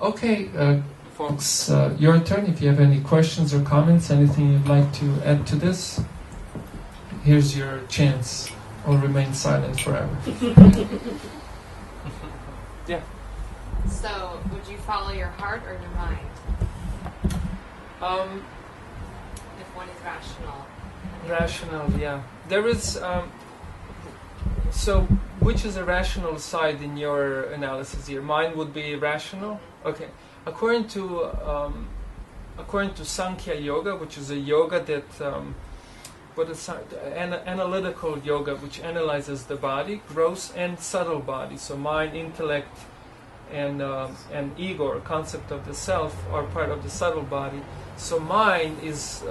Okay, folks, your turn. If you have any questions or comments, anything you'd like to add to this, here's your chance. Or remain silent forever. Yeah. So, would you follow your heart or your mind? If one is rational. Rational, yeah. There is. So, which is a rational side in your analysis here? Mine would be rational. Okay. According to Sankhya Yoga, which is a yoga that analytical yoga, which analyzes the body, gross and subtle body. So mind, intellect, and ego, or concept of the self, are part of the subtle body. So mind is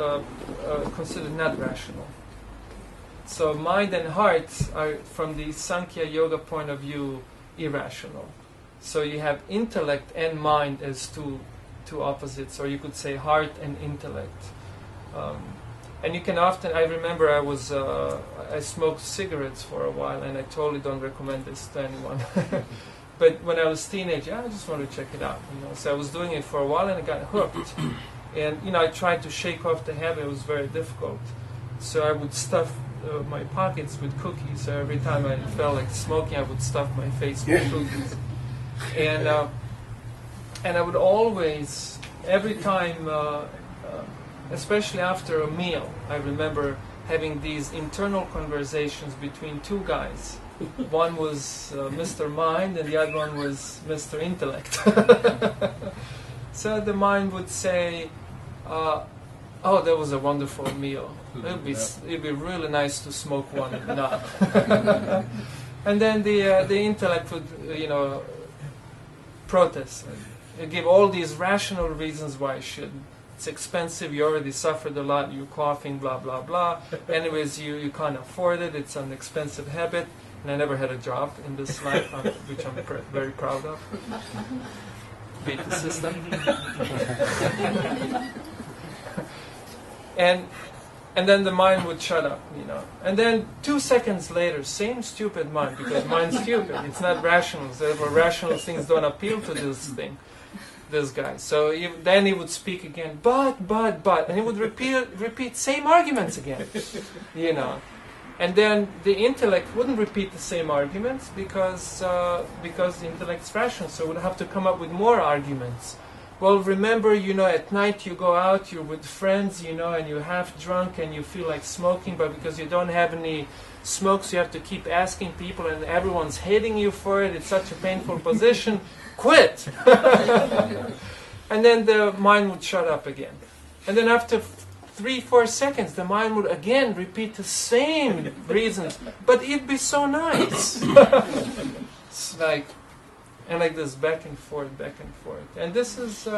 considered not rational. So mind and heart are, from the Sankhya Yoga point of view, irrational. So you have intellect and mind as two opposites, or you could say heart and intellect. And you can often, I remember I smoked cigarettes for a while, and I totally don't recommend this to anyone. But when I was a teenager, I just wanted to check it out. So I was doing it for a while, and I got hooked. And I tried to shake off the habit. It was very difficult. So I would stuff my pockets with cookies. So every time I felt like smoking, I would stuff my face with cookies. And I would always, every time, especially after a meal, I remember having these internal conversations between two guys. One was Mr. Mind, and the other one was Mr. Intellect. So the mind would say, "Oh, that was a wonderful meal. It'd be really nice to smoke one now." And then the intellect would, protest and give all these rational reasons why I shouldn't. It's expensive, you already suffered a lot, you're coughing, blah, blah, blah. Anyways, you can't afford it, it's an expensive habit. And I never had a job in this life, which I'm very proud of. Beat the system. And then the mind would shut up, And then 2 seconds later, same stupid mind, because mind's stupid, it's not rational. Therefore, rational things don't appeal to this guy. So then he would speak again, but, and he would repeat same arguments again, And then the intellect wouldn't repeat the same arguments because the intellect's rational, so it would have to come up with more arguments. Well, remember, at night you go out, you're with friends, and you're half drunk and you feel like smoking, but because you don't have any smokes, you have to keep asking people and everyone's hating you for it. It's such a painful position. Quit! And then the mind would shut up again. And then after 3-4 seconds, the mind would again repeat the same reasons, but it'd be so nice. It's like this back and forth. And this is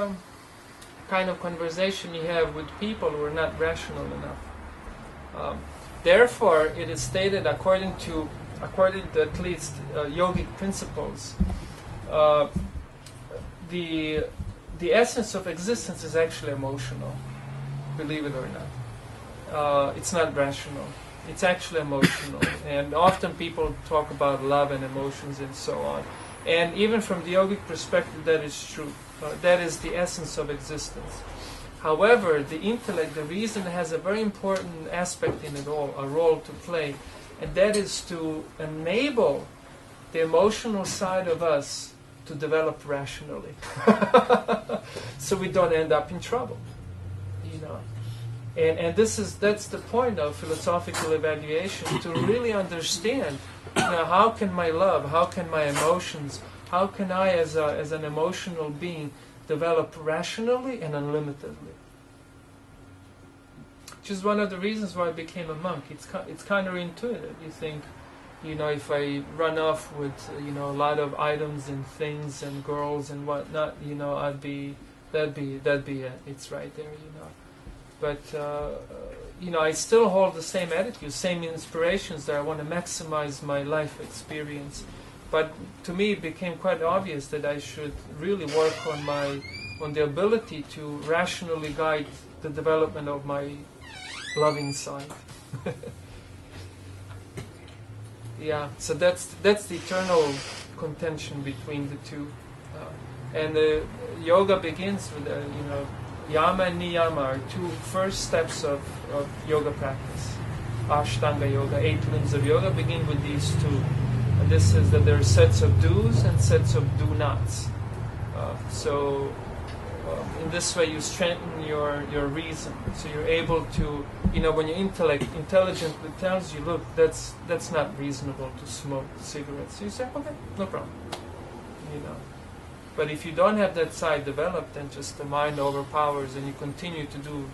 kind of conversation you have with people who are not rational enough. Therefore, it is stated according to at least yogic principles, the essence of existence is actually emotional. Believe it or not. It's not rational. It's actually emotional. And often people talk about love and emotions and so on. And even from the yogic perspective, that is true. That is the essence of existence. However, the intellect, the reason, has a very important aspect in it all, a role to play. And that is to enable the emotional side of us to develop rationally. So we don't end up in trouble. And that's the point of philosophical evaluation, to really understand, how can my love, how can my emotions, how can I as an emotional being develop rationally and unlimitedly? Which is one of the reasons why I became a monk. It's counterintuitive. You think, if I run off with, a lot of items and things and girls and whatnot, that'd be it. It's right there, But, I still hold the same attitude, same inspirations, that I want to maximize my life experience. But to me, it became quite obvious that I should really work on the ability to rationally guide the development of my loving side. Yeah, so that's the eternal contention between the two. And the yoga begins with yama and niyama are two first steps of yoga practice. Ashtanga yoga, 8 limbs of yoga, begin with these two. And this is that there are sets of do's and sets of do nots. So in this way you strengthen your reason. So you're able to, when your intellect intelligently tells you, look, that's not reasonable to smoke cigarettes. So you say, okay, no problem. But if you don't have that side developed, then just the mind overpowers and you continue to do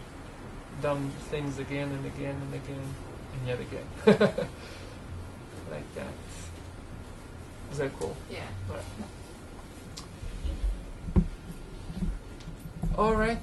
dumb things again and again and again and yet again. Like that. Is that cool? Yeah. All right.